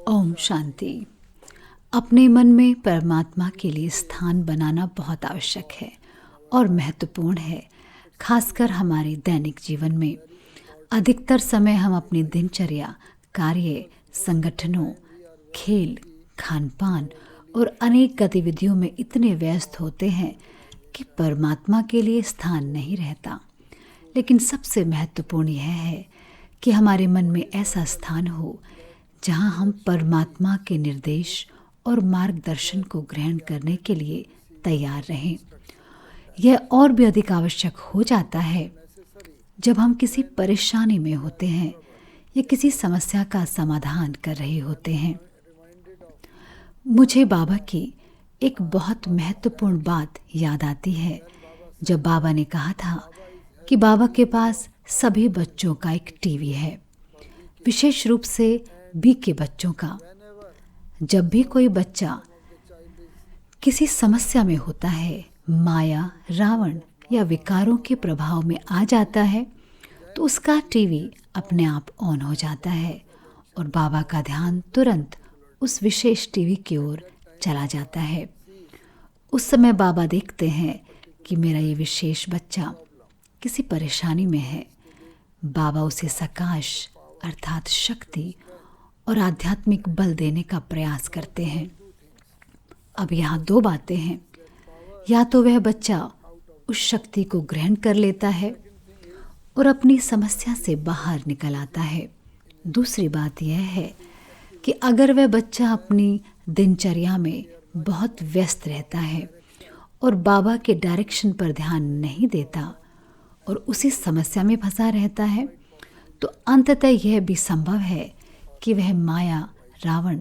ओम शांति। अपने मन में परमात्मा के लिए स्थान बनाना बहुत आवश्यक है और महत्वपूर्ण है, खासकर हमारे दैनिक जीवन में। अधिकतर समय हम अपनी दिनचर्या, कार्य, संगठनों, खेल, खान-पान और अनेक गतिविधियों में इतने व्यस्त होते हैं कि परमात्मा के लिए स्थान नहीं रहता। लेकिन सबसे महत्वपूर्ण यह है कि हमारे मन में ऐसा स्थान हो जहां हम परमात्मा के निर्देश और मार्गदर्शन को ग्रहण करने के लिए तैयार रहें। यह और भी अधिक आवश्यक हो जाता है जब हम किसी परेशानी में होते हैं या किसी समस्या का समाधान कर रहे होते हैं। मुझे बाबा की एक बहुत महत्वपूर्ण बात याद आती है, जब बाबा ने कहा था कि बाबा के पास सभी बच्चों का एक टीवी है, विशेष रूप से बी के बच्चों का। जब भी कोई बच्चा किसी समस्या में होता है, माया, रावण या विकारों के प्रभाव में आ जाता है, तो उसका टीवी अपने आप ऑन हो जाता है और बाबा का ध्यान तुरंत उस विशेष टीवी की ओर चला जाता है। उस समय बाबा देखते हैं कि मेरा ये विशेष बच्चा किसी परेशानी में है। बाबा उसे सकाश अर्थात शक्ति और आध्यात्मिक बल देने का प्रयास करते हैं। अब यहाँ दो बातें हैं, या तो वह बच्चा उस शक्ति को ग्रहण कर लेता है और अपनी समस्या से बाहर निकल आता है। दूसरी बात यह है कि अगर वह बच्चा अपनी दिनचर्या में बहुत व्यस्त रहता है और बाबा के डायरेक्शन पर ध्यान नहीं देता और उसी समस्या में फंसा रहता है, तो अंततः यह भी संभव है कि वह माया, रावण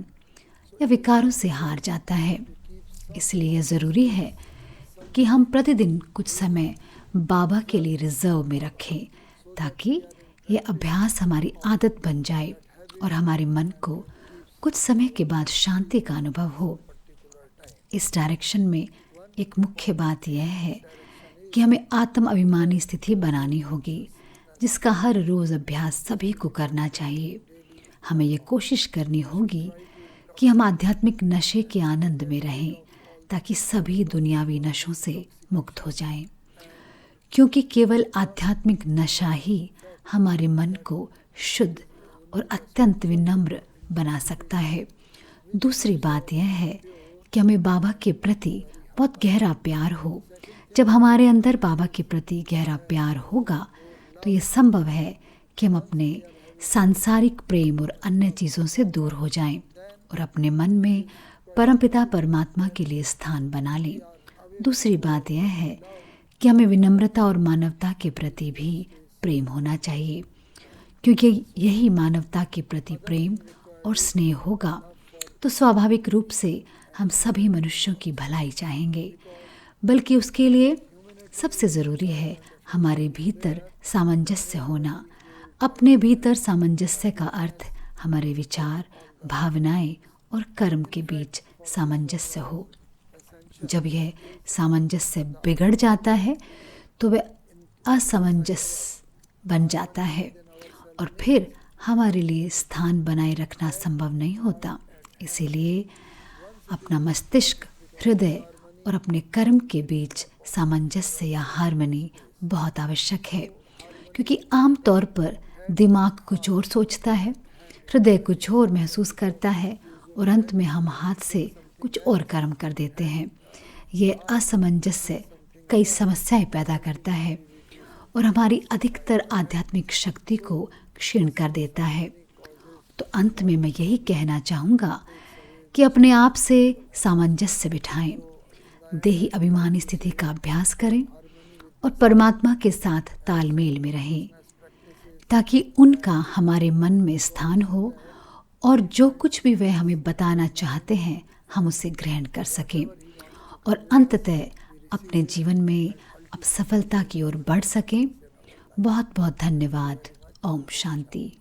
या विकारों से हार जाता है। इसलिए यह ज़रूरी है कि हम प्रतिदिन कुछ समय बाबा के लिए रिजर्व में रखें, ताकि यह अभ्यास हमारी आदत बन जाए और हमारे मन को कुछ समय के बाद शांति का अनुभव हो। इस डायरेक्शन में एक मुख्य बात यह है कि हमें आत्म अभिमानी स्थिति बनानी होगी, जिसका हर रोज़ अभ्यास सभी को करना चाहिए। हमें ये कोशिश करनी होगी कि हम आध्यात्मिक नशे के आनंद में रहें, ताकि सभी दुनियावी नशों से मुक्त हो जाएं। क्योंकि केवल आध्यात्मिक नशा ही हमारे मन को शुद्ध और अत्यंत विनम्र बना सकता है। दूसरी बात यह है कि हमें बाबा के प्रति बहुत गहरा प्यार हो। जब हमारे अंदर बाबा के प्रति गहरा प्यार होगा, तो ये संभव है कि हम अपने सांसारिक प्रेम और अन्य चीज़ों से दूर हो जाएं और अपने मन में परमपिता परमात्मा के लिए स्थान बना लें। दूसरी बात यह है कि हमें विनम्रता और मानवता के प्रति भी प्रेम होना चाहिए, क्योंकि यही मानवता के प्रति प्रेम और स्नेह होगा तो स्वाभाविक रूप से हम सभी मनुष्यों की भलाई चाहेंगे। बल्कि उसके लिए सबसे ज़रूरी है हमारे भीतर सामंजस्य होना। अपने भीतर सामंजस्य का अर्थ हमारे विचार, भावनाएं और कर्म के बीच सामंजस्य हो। जब यह सामंजस्य बिगड़ जाता है तो वह असमंजस बन जाता है और फिर हमारे लिए स्थान बनाए रखना संभव नहीं होता। इसीलिए अपना मस्तिष्क, हृदय और अपने कर्म के बीच सामंजस्य या हार्मनी बहुत आवश्यक है, क्योंकि आम तौर पर दिमाग कुछ और सोचता है, हृदय कुछ और महसूस करता है और अंत में हम हाथ से कुछ और कर्म कर देते हैं। यह असमंजस्य कई समस्याएं पैदा करता है और हमारी अधिकतर आध्यात्मिक शक्ति को क्षीण कर देता है। तो अंत में मैं यही कहना चाहूँगा कि अपने आप से सामंजस्य बिठाएं, देही अभिमानी स्थिति का अभ्यास करें और परमात्मा के साथ तालमेल में रहें, ताकि उनका हमारे मन में स्थान हो और जो कुछ भी वह हमें बताना चाहते हैं हम उसे ग्रहण कर सकें और अंततः अपने जीवन में अब सफलता की ओर बढ़ सकें। बहुत बहुत धन्यवाद। ओम शांति।